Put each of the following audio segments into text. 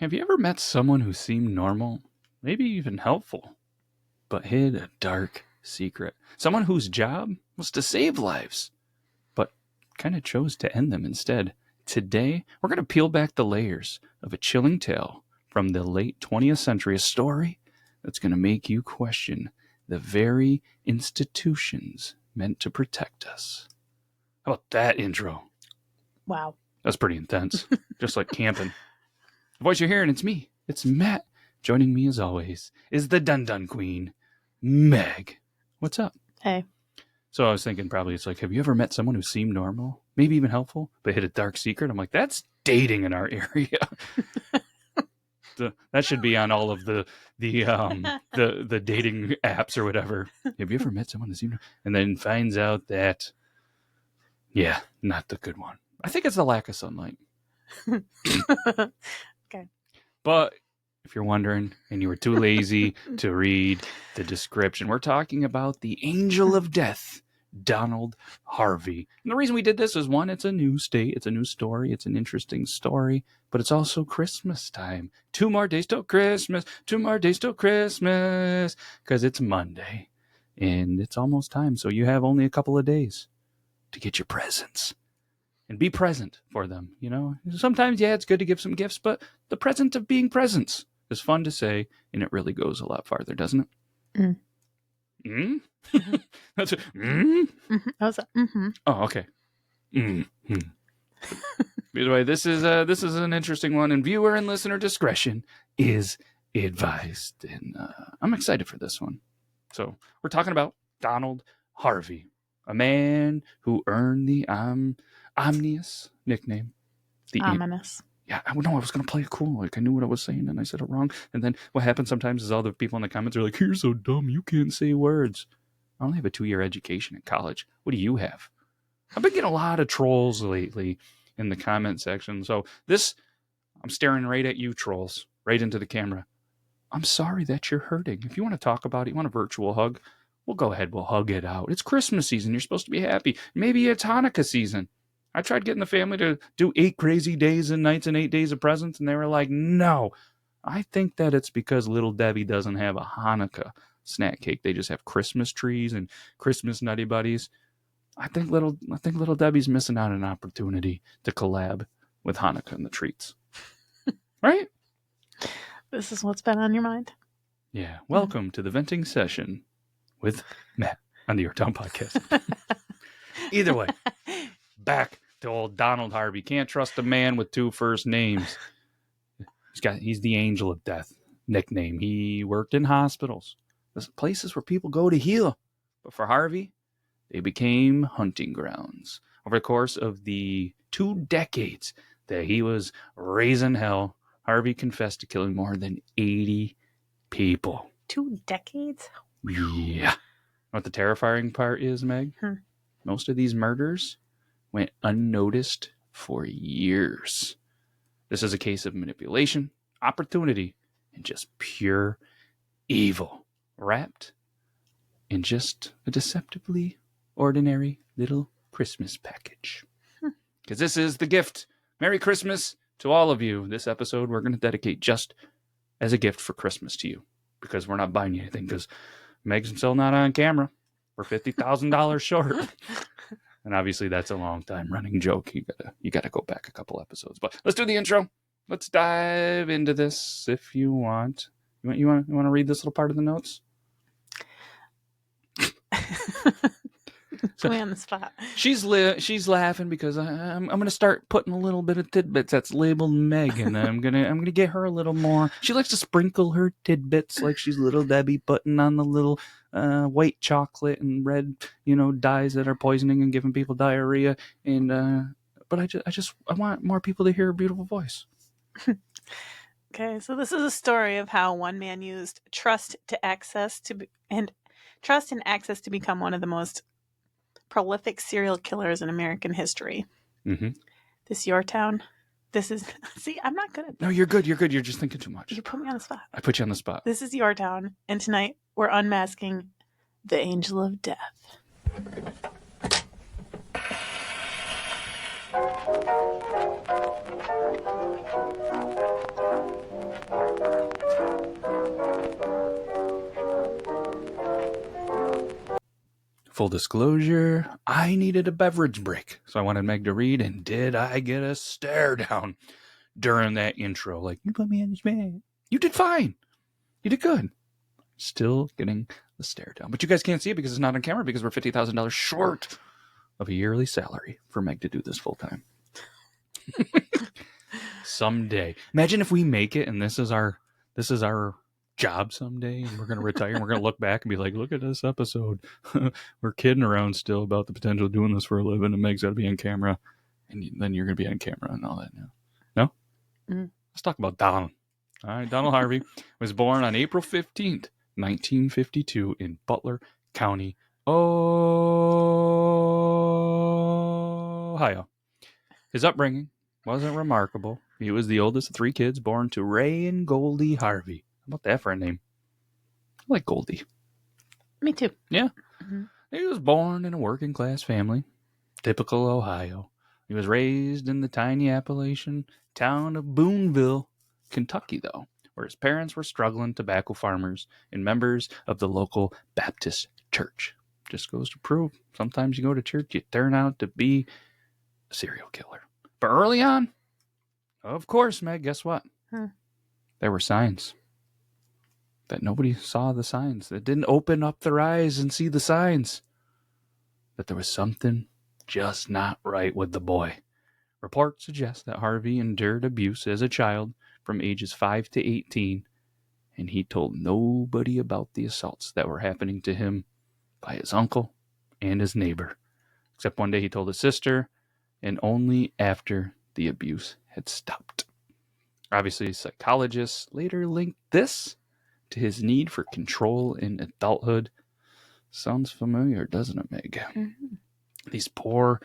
Have you ever met someone who seemed normal, maybe even helpful, but hid a dark secret? Someone whose job was to save lives, but kind of chose to end them instead. Today, we're going to peel back the layers of a chilling tale from the late 20th century, a story that's going to make you question the very institutions meant to protect us. How about that intro? Wow. That's pretty intense, just like camping. The voice you're hearing, it's me. It's Matt. Joining me as always is the Dun Queen, Meg. What's up? Hey. So I was thinking probably it's like, have you ever met someone who seemed normal, maybe even helpful, but hid a dark secret? I'm like, that's dating in our area. That should be on all of the dating apps or whatever. Have you ever met someone who seemed, and then finds out that, yeah, not the good one. I think it's the lack of sunlight. Okay. But if you're wondering and you were too lazy to read the description, we're talking about the angel of death, Donald Harvey. And the reason we did this is, one, it's a new state, it's a new story, it's an interesting story, but it's also Christmas time. 2 more days till Christmas, 2 more days till Christmas, because it's Monday and it's almost time. So you have only a couple of days to get your presents. And be present for them, you know? Sometimes, yeah, it's good to give some gifts, but the present of being presents is fun to say, and it really goes a lot farther, doesn't it? Mm. Mm? That's it. Mm? Mm-hmm. How's that? Mm-hmm. Oh, okay. Mm-hmm. Either way, this is an interesting one, and viewer and listener discretion is advised. And I'm excited for this one. So we're talking about Donald Harvey, a man who earned the ominous nickname. The Ominous. Yeah, I know I was going to play it cool. Like, I knew what I was saying, and I said it wrong. And then what happens sometimes is all the people in the comments are like, you're so dumb, you can't say words. I only have a 2-year education in college. What do you have? I've been getting a lot of trolls lately in the comment section. So I'm staring right at you, trolls, right into the camera. I'm sorry that you're hurting. If you want to talk about it, you want a virtual hug, well, go ahead. We'll hug it out. It's Christmas season. You're supposed to be happy. Maybe it's Hanukkah season. I tried getting the family to do 8 crazy days and nights and 8 days of presents, and they were like, no. I think that it's because Little Debbie doesn't have a Hanukkah snack cake. They just have Christmas trees and Christmas Nutty Buddies. I think Little Debbie's missing out on an opportunity to collab with Hanukkah and the treats. Right? This is what's been on your mind? Yeah. Welcome to the venting session with Matt on the Your Town podcast. Either way, back to old Donald Harvey. Can't trust a man with 2 first names. He's the angel of death nickname. He worked in hospitals, places where people go to heal. But for Harvey, they became hunting grounds. Over the course of the 2 decades that he was raising hell, Harvey confessed to killing more than 80 people. 2 decades? Yeah. What the terrifying part is, Meg? Most of these murders went unnoticed for years. This is a case of manipulation, opportunity, and just pure evil, wrapped in just a deceptively ordinary little Christmas package. Because this is the gift. Merry Christmas to all of you. This episode we're going to dedicate just as a gift for Christmas to you, because we're not buying you anything, because Meg's still not on camera. We're $50,000 short. And obviously that's a long time running joke. You gotta go back a couple episodes. But let's do the intro. Let's dive into this if you want. You want to read this little part of the notes? Put me on the spot. She's laughing because I'm going to start putting a little bit of tidbits that's labeled Meg, and I'm gonna get her a little more. She likes to sprinkle her tidbits like she's Little Debbie, putting on the little white chocolate and red, dyes that are poisoning and giving people diarrhea. And but I want more people to hear her beautiful voice. Okay, so this is a story of how one man used trust and access to become one of the most prolific serial killers in American history. Mm-hmm. This your town? This is... See, I'm not good at this. No, you're good. You're good. You're just thinking too much. You put me on the spot. I put you on the spot. This is your town, and tonight we're unmasking the angel of death. Full disclosure, I needed a beverage break. So I wanted Meg to read, and did I get a stare down during that intro? Like, you put me in this man. You did fine. You did good. Still getting the stare down. But you guys can't see it because it's not on camera because we're $50,000 short of a yearly salary for Meg to do this full time. Someday. Imagine if we make it and this is our job someday, and we're going to retire and we're going to look back and be like, look at this episode. We're kidding around still about the potential of doing this for a living, and Meg's got to be on camera, and then you're going to be on camera and all that now. No? Mm-hmm. Let's talk about Donald. All right, Donald Harvey was born on April 15th, 1952 in Butler County, Ohio. His upbringing wasn't remarkable. He was the oldest of three kids born to Ray and Goldie Harvey. How about that for a name? I like Goldie. Me too. Yeah. Mm-hmm. He was born in a working class family. Typical Ohio. He was raised in the tiny Appalachian town of Boonville, Kentucky, though, where his parents were struggling tobacco farmers and members of the local Baptist church. Just goes to prove, sometimes you go to church, you turn out to be a serial killer. But early on, of course, Meg, guess what? There were signs. That nobody saw the signs. That didn't open up their eyes and see the signs. That there was something just not right with the boy. Reports suggest that Harvey endured abuse as a child from ages 5 to 18, and he told nobody about the assaults that were happening to him by his uncle and his neighbor. Except one day he told his sister, and only after the abuse had stopped. Obviously, psychologists later linked this to his need for control in adulthood. Sounds familiar, doesn't it, Meg? Mm-hmm. These poor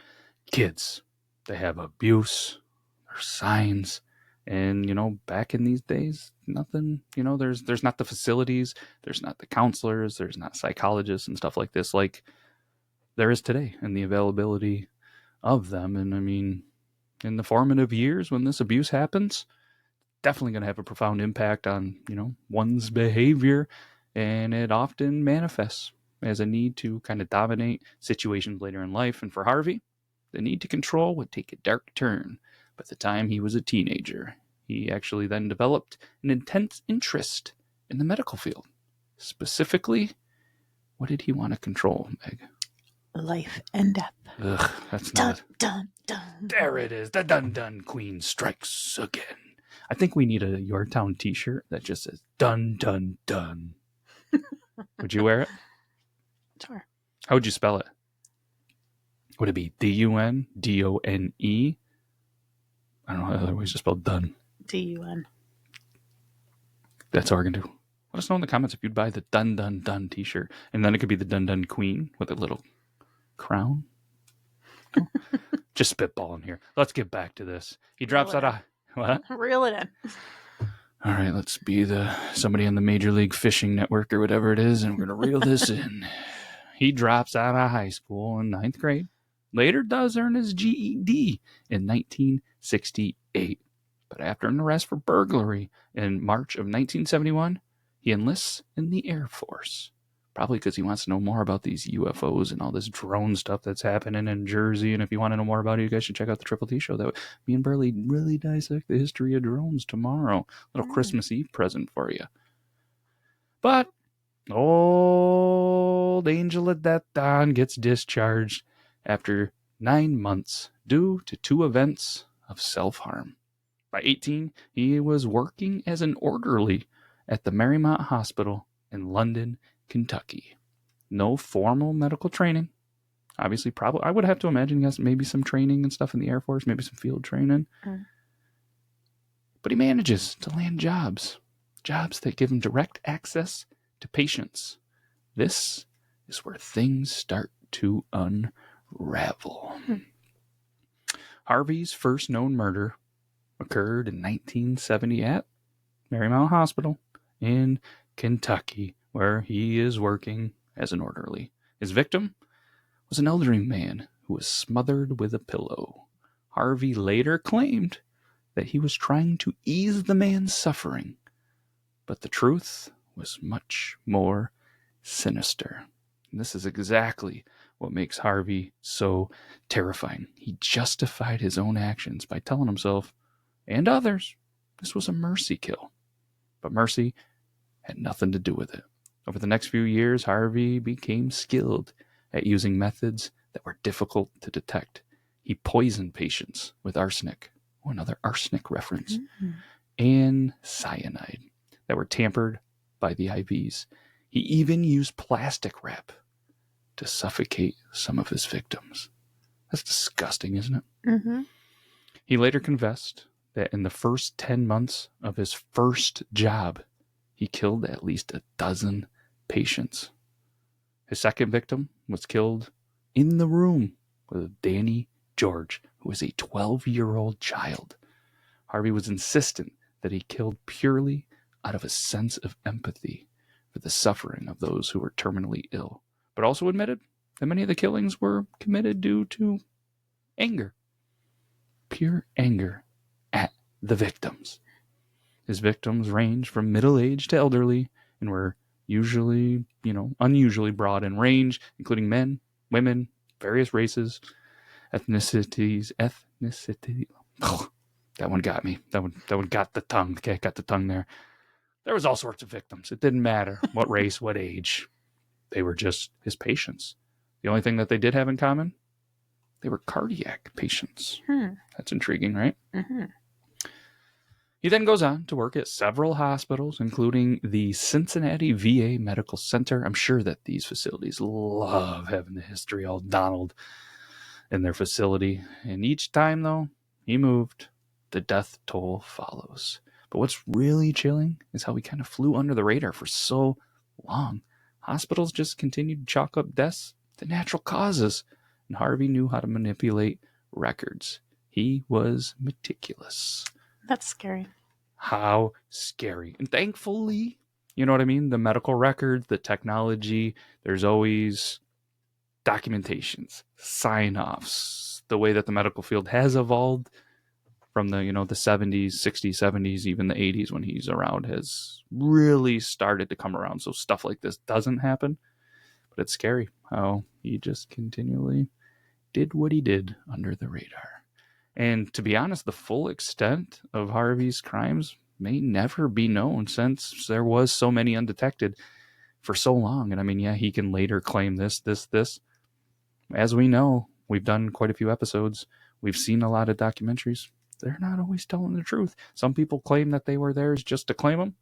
kids, they have abuse, there's signs, and, back in these days, nothing, there's not the facilities, there's not the counselors, there's not psychologists and stuff like this like there is today, and the availability of them. And I mean, in the formative years when this abuse happens, definitely going to have a profound impact on, one's behavior, and it often manifests as a need to kind of dominate situations later in life. And for Harvey, the need to control would take a dark turn. By the time he was a teenager, he actually then developed an intense interest in the medical field. Specifically, what did he want to control, Meg? Life and death. Ugh, that's not it. Dun, dun. There it is. The Dun Dun Queen strikes again. I think we need a Your Town t-shirt that just says Dun Dun Dun. Would you wear it? Sure. How would you spell it? Would it be D-U-N, D-O-N-E? I don't know how other ways to spell done. D-U-N. That's all we're going to do. Let us know in the comments if you'd buy the Dun Dun Dun t-shirt. And then it could be the Dun Dun Queen with a little crown. Oh. Just spitballing here. Let's get back to this. He drops out of... What? Reel it in. All right, let's be somebody on the Major League Fishing Network or whatever it is, and we're going to reel this in. He drops out of high school in 9th grade. Later does earn his GED in 1968. But after an arrest for burglary in March of 1971, he enlists in the Air Force. Probably because he wants to know more about these UFOs and all this drone stuff that's happening in Jersey. And if you want to know more about it, you guys should check out the Triple T show. That me and Burley really dissect the history of drones tomorrow. Little Christmas Eve present for you. But old Angel of Death Don gets discharged after 9 months due to 2 events of self-harm. By 18, he was working as an orderly at the Marymount Hospital in London, Kentucky. No formal medical training. Obviously, probably, I would have to imagine he has maybe some training and stuff in the Air Force, maybe some field training. But he manages to land jobs that give him direct access to patients. This is where things start to unravel. Harvey's first known murder occurred in 1970 at Marymount Hospital in Kentucky, where he is working as an orderly. His victim was an elderly man who was smothered with a pillow. Harvey later claimed that he was trying to ease the man's suffering, but the truth was much more sinister. And this is exactly what makes Harvey so terrifying. He justified his own actions by telling himself and others this was a mercy kill. But mercy had nothing to do with it. Over the next few years, Harvey became skilled at using methods that were difficult to detect. He poisoned patients with arsenic, another arsenic reference, and cyanide that were tampered by the IVs. He even used plastic wrap to suffocate some of his victims. That's disgusting, isn't it? Mm-hmm. He later confessed that in the first 10 months of his first job, he killed at least 12 patients. His second victim was killed in the room with Danny George, who was a 12-year-old child. Harvey was insistent that he killed purely out of a sense of empathy for the suffering of those who were terminally ill, but also admitted that many of the killings were committed due to anger. Pure anger at the victims. His victims ranged from middle-aged to elderly and were usually, unusually broad in range, including men, women, various races, ethnicities. Oh, that one got me. That one got the tongue. Okay, got the tongue there. There was all sorts of victims. It didn't matter what race, what age. They were just his patients. The only thing that they did have in common, they were cardiac patients. That's intriguing, right? Mm-hmm. He then goes on to work at several hospitals, including the Cincinnati VA Medical Center. I'm sure that these facilities love having the history all Donald in their facility. And each time, though, he moved, the death toll follows. But what's really chilling is how he kind of flew under the radar for so long. Hospitals just continued to chalk up deaths to natural causes, and Harvey knew how to manipulate records. He was meticulous. That's scary. How scary. And thankfully, you know what I mean? The medical records, the technology, there's always documentations, sign-offs, the way that the medical field has evolved from the 70s, 60s, 70s, even the 80s when he's around has really started to come around. So stuff like this doesn't happen. But it's scary how he just continually did what he did under the radar. And to be honest, the full extent of Harvey's crimes may never be known since there was so many undetected for so long. And I mean, yeah, he can later claim this. As we know, we've done quite a few episodes. We've seen a lot of documentaries. They're not always telling the truth. Some people claim that they were theirs just to claim them.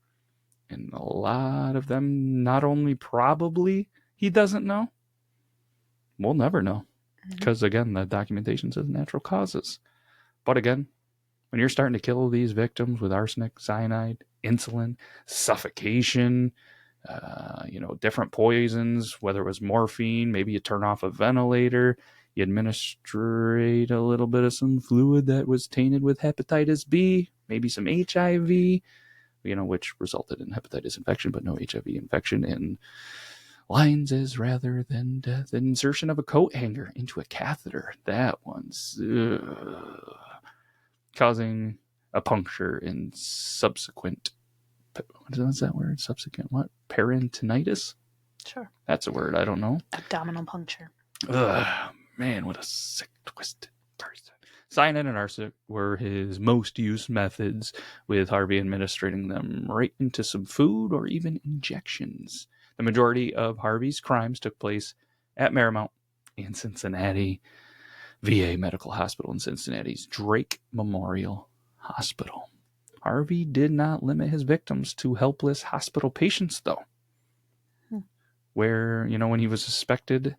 And a lot of them, not only probably he doesn't know, we'll never know. Because again, the documentation says natural causes. But again, when you're starting to kill these victims with arsenic, cyanide, insulin, suffocation, different poisons, whether it was morphine, maybe you turn off a ventilator, you administrate a little bit of some fluid that was tainted with hepatitis B, maybe some HIV, which resulted in hepatitis infection, but no HIV infection, and lines as rather than death. Insertion of a coat hanger into a catheter. That one's causing a puncture in subsequent. What is that word? Subsequent what? Peritonitis? Sure. That's a word. I don't know. Abdominal puncture. Ugh, man, what a sick, twisted person. Cyanide and arsenic were his most used methods, with Harvey administering them right into some food or even injections. The majority of Harvey's crimes took place at Marymount and Cincinnati VA Medical Hospital in Cincinnati's Drake Memorial Hospital. Harvey did not limit his victims to helpless hospital patients, though. Where, when he was suspected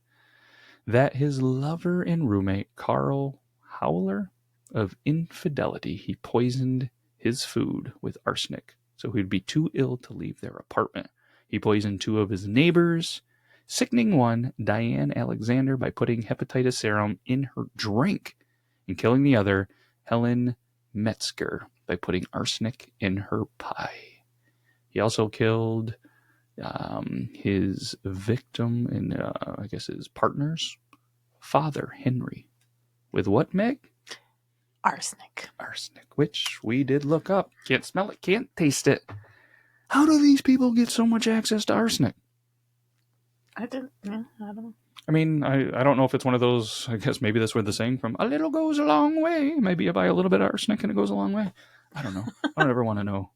that his lover and roommate, Carl Howler, of infidelity, he poisoned his food with arsenic, so he'd be too ill to leave their apartment. He poisoned 2 of his neighbors, sickening one, Diane Alexander, by putting hepatitis serum in her drink, and killing the other, Helen Metzger, by putting arsenic in her pie. He also killed his victim and I guess his partner's father, Henry, with what, Meg? Arsenic. Arsenic, which we did look up. Can't smell it, can't taste it. How do these people get so much access to arsenic? I don't know. I mean, I don't know if it's one of those. I guess maybe that's where the saying from "a little goes a long way." Maybe you buy a little bit of arsenic and it goes a long way. I don't know. I don't ever want to know.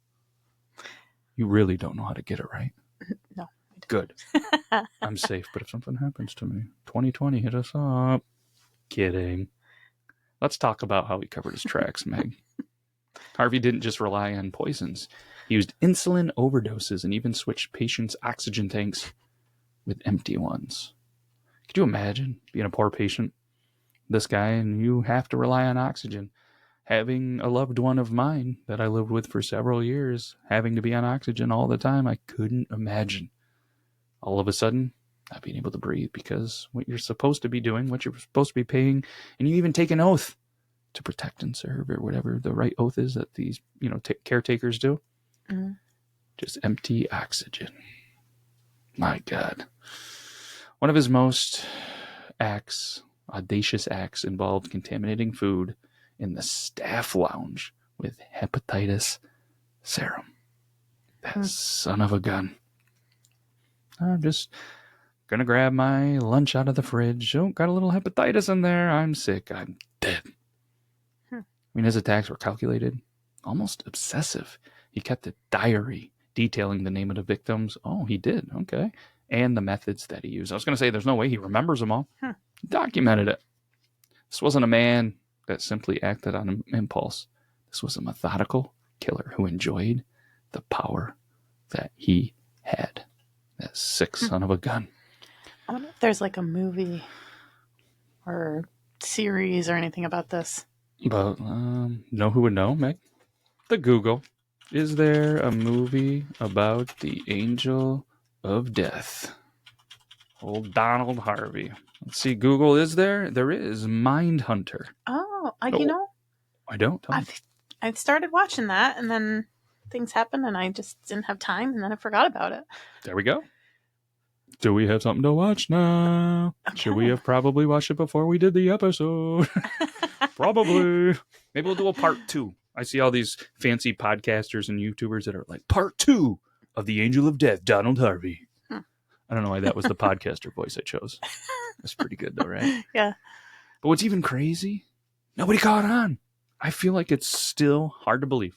You really don't know how to get it right. No. Good. I'm safe. But if something happens to me, 2020 hit us up. Kidding. Let's talk about how he covered his tracks, Meg. Harvey didn't just rely on poisons. He used insulin overdoses and even switched patients' oxygen tanks with empty ones. Could you imagine being a poor patient, this guy, and you have to rely on oxygen? Having a loved one of mine that I lived with for several years, having to be on oxygen all the time, I couldn't imagine. All of a sudden, not being able to breathe because what you're supposed to be doing, what you're supposed to be paying, and you even take an oath to protect and serve, or whatever the right oath is that these, caretakers do. Mm. Just empty oxygen. My God. One of his most audacious acts involved contaminating food in the staff lounge with hepatitis serum. That son of a gun. I'm just gonna grab my lunch out of the fridge. Oh, got a little hepatitis in there. I'm sick. I'm dead. I mean, his attacks were calculated, almost obsessive. He kept a diary detailing the name of the victims. Oh, he did. Okay. And the methods that he used. I was going to say there's no way he remembers them all. He documented it. This wasn't a man that simply acted on impulse. This was a methodical killer who enjoyed the power that he had. That sick son of a gun. I wonder if there's like a movie or series or anything about this. But know who would know, Meg? The Google. Is there a movie about the angel of death? Old Donald Harvey. Let's see, Google, is there? There is. Mindhunter. Oh, you know? I don't. I've started watching that, and then things happened, and I just didn't have time, and then I forgot about it. There we go. Do we have something to watch now? Okay. Should we have probably watched it before we did the episode? Probably. Maybe we'll do a part 2. I see all these fancy podcasters and YouTubers that are like, part 2 of The Angel of Death, Donald Harvey. I don't know why that was the podcaster voice I chose. That's pretty good though, right? Yeah. But what's even crazy, nobody caught on. I feel like it's still hard to believe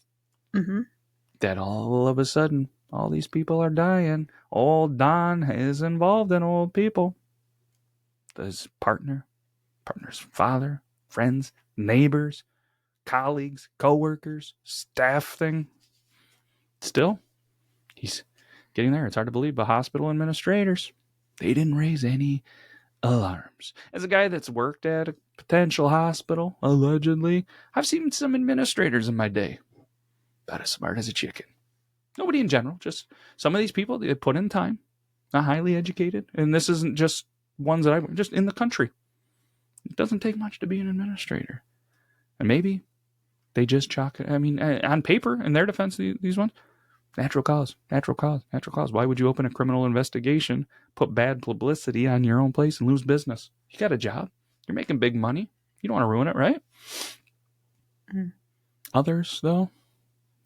that all of a sudden, all these people are dying. Old Don is involved in old people. His partner's father, friends, neighbors, colleagues, co-workers, staff thing. Still, he's getting there. It's hard to believe, but hospital administrators, they didn't raise any alarms. As a guy that's worked at a potential hospital, allegedly, I've seen some administrators in my day about as smart as a chicken. Nobody in general, just some of these people, they put in time, not highly educated. And this isn't just ones that just in the country. It doesn't take much to be an administrator. And maybe they just chalk it. I mean, on paper, in their defense, these ones, natural cause. Why would you open a criminal investigation, put bad publicity on your own place, and lose business? You got a job. You're making big money. You don't want to ruin it, right? Others, though,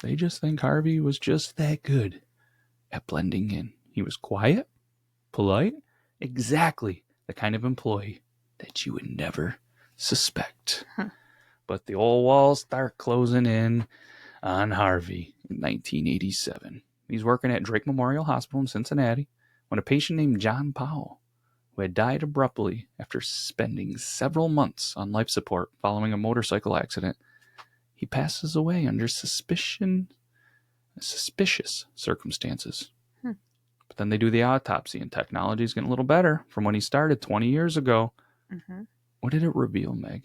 they just think Harvey was just that good at blending in. He was quiet, polite, exactly the kind of employee that you would never suspect. But the old walls start closing in on Harvey in 1987. He's working at Drake Memorial Hospital in Cincinnati when a patient named John Powell, who had died abruptly after spending several months on life support following a motorcycle accident, he passes away under suspicious circumstances. But then they do the autopsy, and technology is getting a little better from when he started 20 years ago. What did it reveal, Meg?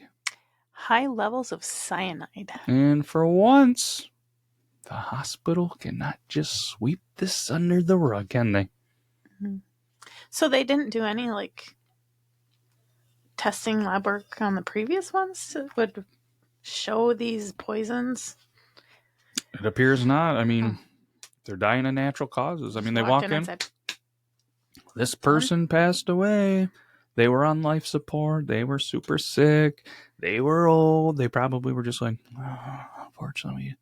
High levels of cyanide. And for once, the hospital cannot just sweep this under the rug, can they? So they didn't do any testing lab work on the previous ones that would show these poisons? It appears not. I mean, they're dying of natural causes. I mean, they walk in. Said, this person passed away. They were on life support. They were super sick. They were old. They probably were just like, unfortunately.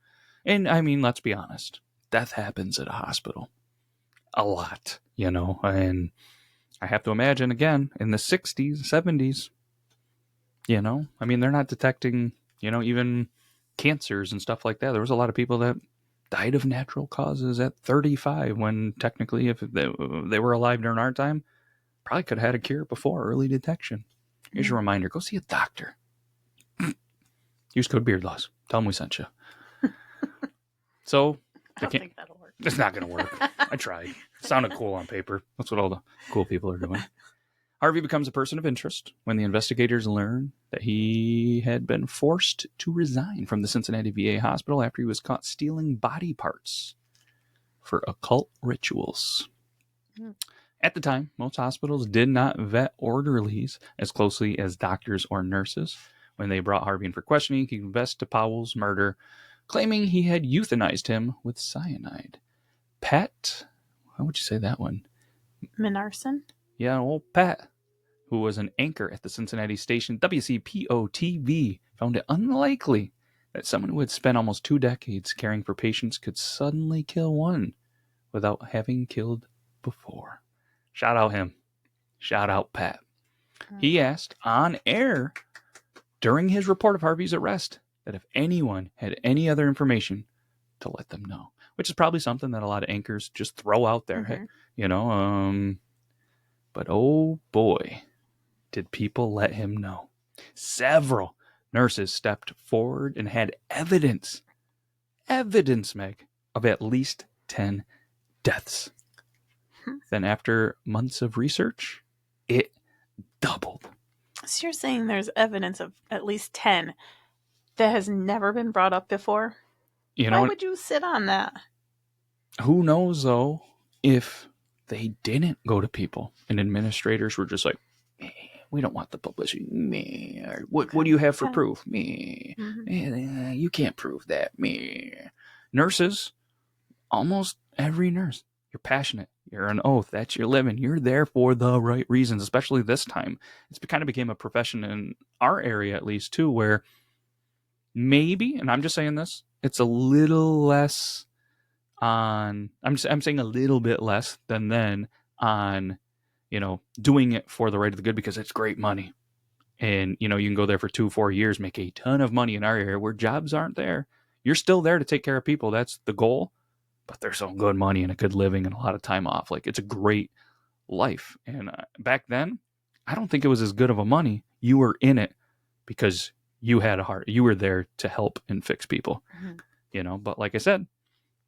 And I mean, let's be honest. Death happens at a hospital. A lot, and I have to imagine, again, in the 60s, 70s, you know, I mean, they're not detecting, you know, even cancers and stuff like that. There was a lot of people that died of natural causes at 35 when technically, if they were alive during our time, probably could have had a cure before early detection. Here's your reminder, go see a doctor. Use code BEARDLAWS. Tell them we sent you. So, I don't think that'll work. it's not going to work. I tried. It sounded cool on paper. That's what all the cool people are doing. Harvey becomes a person of interest when the investigators learn that he had been forced to resign from the Cincinnati VA hospital after he was caught stealing body parts for occult rituals. At the time, most hospitals did not vet orderlies as closely as doctors or nurses. When they brought Harvey in for questioning, he confessed to Powell's murder, claiming he had euthanized him with cyanide. Pat, how would you say that one? Minarson? Yeah, old Pat, who was an anchor at the Cincinnati station WCPO-TV, found it unlikely that someone who had spent almost 2 decades caring for patients could suddenly kill one without having killed before. Shout out him. Shout out Pat. He asked on air during his report of Harvey's arrest that if anyone had any other information to let them know, which is probably something that a lot of anchors just throw out there, hey, you know, but oh boy, did people let him know. Several nurses stepped forward and had evidence, Meg, of at least 10 deaths. Then after months of research, it doubled. So you're saying there's evidence of at least 10 that has never been brought up before? You know, why would you sit on that? Who knows, though, if they didn't go to people and administrators were just like, we don't want the publicity. Me. What do you have for proof? Me. You can't prove that. Me. Nurses, almost every nurse, you're passionate. You're an oath. That's your living. You're there for the right reasons, especially this time. It's kind of became a profession in our area, at least, too, where maybe, and I'm just saying this, it's a little less on, I'm saying a little bit less than then on, you know, doing it for the right of the good because it's great money. And, you know, you can go there for 2-4 years, make a ton of money in our area where jobs aren't there. You're still there to take care of people. That's the goal. But there's some good money and a good living and a lot of time off. Like, it's a great life. And back then, I don't think it was as good of a money. You were in it because you had a heart. You were there to help and fix people, you know. But like I said,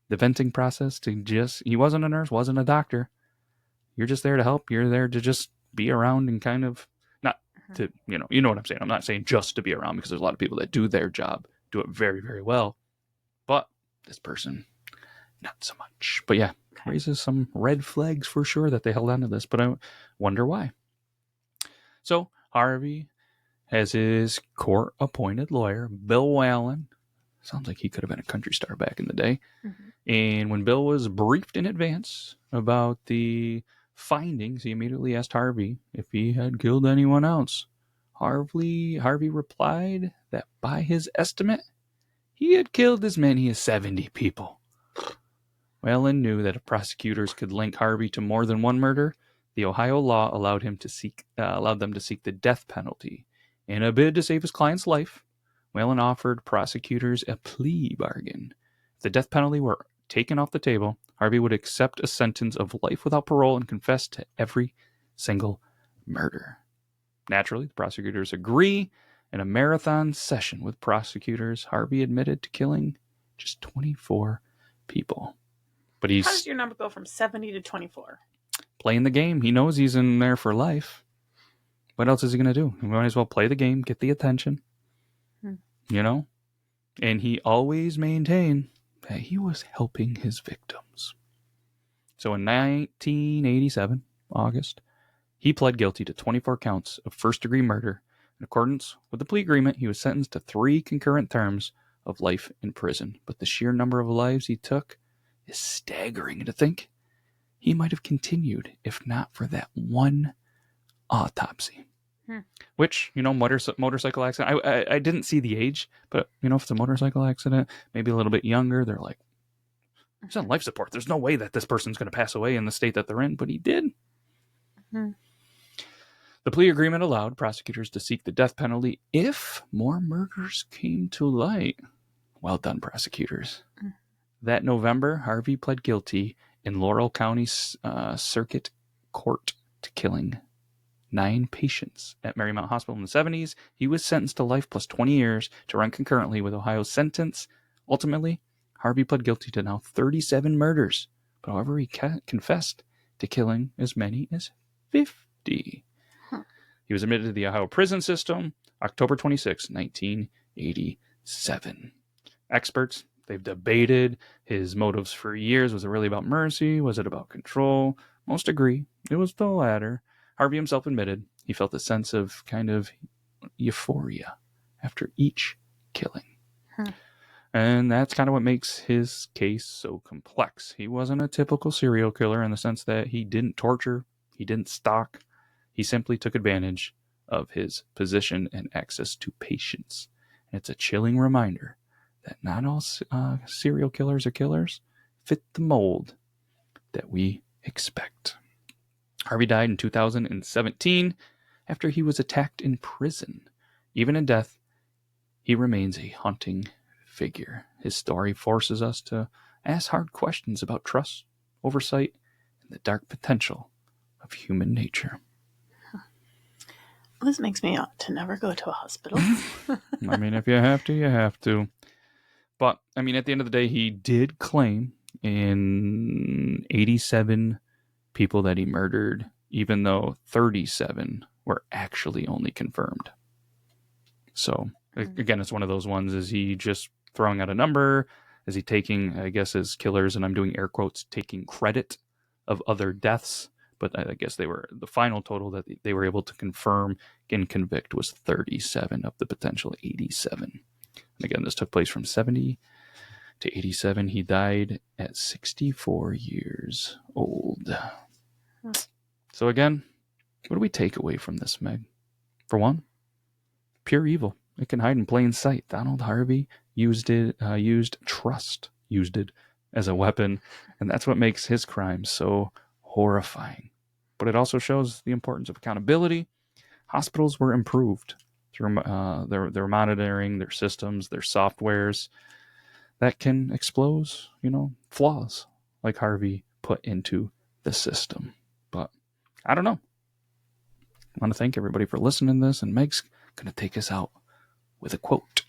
the venting process he wasn't a nurse, wasn't a doctor. You're just there to help. You're there to just be around and kind of not to, you know what I'm saying. I'm not saying just to be around because there's a lot of people that do their job, do it very, very well. But this person, not so much. But yeah, raises some red flags for sure that they held on to this, but I wonder why. So Harvey has his court-appointed lawyer, Bill Whalen. Sounds like he could have been a country star back in the day. And when Bill was briefed in advance about the findings, he immediately asked Harvey if he had killed anyone else. Harvey replied that by his estimate, he had killed as many as 70 people. Whalen knew that if prosecutors could link Harvey to more than one murder, the Ohio law allowed them to seek the death penalty. In a bid to save his client's life, Whalen offered prosecutors a plea bargain. If the death penalty were taken off the table, Harvey would accept a sentence of life without parole and confess to every single murder. Naturally, the prosecutors agree. In a marathon session with prosecutors, Harvey admitted to killing just 24 people. But how does your number go from 70 to 24? Playing the game. He knows he's in there for life. What else is he going to do? He might as well play the game, get the attention. You know? And he always maintained that he was helping his victims. So in 1987, August, he pled guilty to 24 counts of first-degree murder. In accordance with the plea agreement, he was sentenced to 3 concurrent terms of life in prison. But the sheer number of lives he took is staggering to think he might have continued if not for that one autopsy. Which, you know, motorcycle accident, I didn't see the age, but, you know, if it's a motorcycle accident, maybe a little bit younger, they're like, he's on life support. There's no way that this person's going to pass away in the state that they're in, but he did. Hmm. The plea agreement allowed prosecutors to seek the death penalty if more murders came to light. Well done, prosecutors. Mm. That November, Harvey pled guilty in Laurel County Circuit Court to killing 9 patients at Marymount Hospital in the 70s. He was sentenced to life plus 20 years to run concurrently with Ohio's sentence. Ultimately, Harvey pled guilty to now 37 murders, but however, he confessed to killing as many as 50. Huh. He was admitted to the Ohio prison system October 26, 1987. Experts, they've debated his motives for years. Was it really about mercy? Was it about control? Most agree it was the latter. Harvey himself admitted he felt a sense of kind of euphoria after each killing. And that's kind of what makes his case so complex. He wasn't a typical serial killer in the sense that he didn't torture, he didn't stalk, he simply took advantage of his position and access to patients. And it's a chilling reminder that not all serial killers or killers fit the mold that we expect. Harvey died in 2017 after he was attacked in prison. Even in death, he remains a haunting figure. His story forces us to ask hard questions about trust, oversight, and the dark potential of human nature. This makes me want to never go to a hospital. I mean, if you have to, you have to. But, I mean, at the end of the day, he did claim in 87 people that he murdered, even though 37 were actually only confirmed. So, again, it's one of those ones. Is he just throwing out a number? Is he taking, I guess, as killers, and I'm doing air quotes, taking credit of other deaths? But I guess they were the final total that they were able to confirm and convict was 37 of the potential 87. And again, this took place from 70 to 87. He died at 64 years old. So again, what do we take away from this, Meg? For one, pure evil. It can hide in plain sight. Donald Harvey used it as a weapon, and that's what makes his crime so horrifying. But it also shows the importance of accountability. Hospitals were improved through their monitoring, their systems, their softwares that can expose, flaws like Harvey put into the system. But I don't know. I want to thank everybody for listening to this, and Meg's going to take us out with a quote.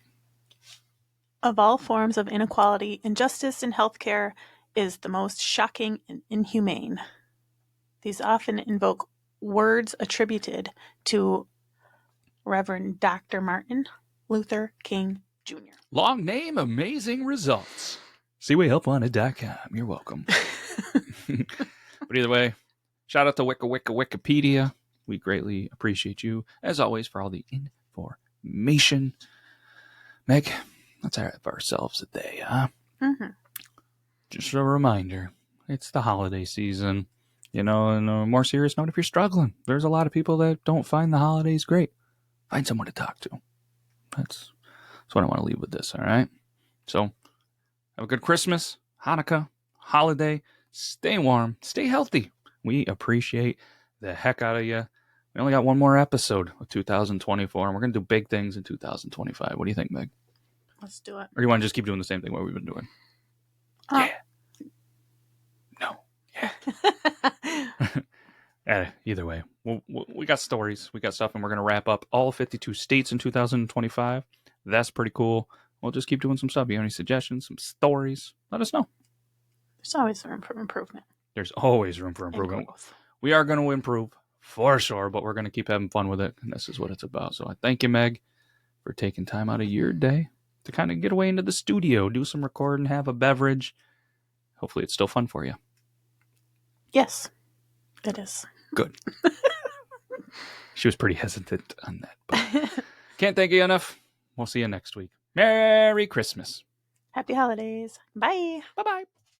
Of all forms of inequality, injustice in healthcare is the most shocking and inhumane. These often invoke words attributed to Reverend Dr. Martin Luther King Jr. Long name, amazing results. SeawayHelpWanted.com. You're welcome. But either way, shout out to Wikipedia. We greatly appreciate you, as always, for all the information. Meg, let's have ourselves a day, huh? Mm-hmm. Just a reminder, it's the holiday season. And on a more serious note, if you're struggling, there's a lot of people that don't find the holidays great. Find someone to talk to. That's what I want to leave with this, all right? So, have a good Christmas, Hanukkah, holiday. Stay warm, stay healthy. We appreciate the heck out of you. We only got one more episode of 2024, and we're going to do big things in 2025. What do you think, Meg? Let's do it. Or do you want to just keep doing the same thing what we've been doing? Yeah. No. Yeah. Either way, we got stories, we got stuff, and we're going to wrap up all 52 states in 2025. That's pretty cool. We'll just keep doing some stuff. You have any suggestions, some stories? Let us know. There's always room for improvement. There's always room for improvement. We are going to improve for sure, but we're going to keep having fun with it. And this is what it's about. So I thank you, Meg, for taking time out of your day to kind of get away into the studio, do some recording, have a beverage. Hopefully it's still fun for you. Yes, it is. Good. She was pretty hesitant on that. But can't thank you enough. We'll see you next week. Merry Christmas. Happy holidays. Bye. Bye-bye.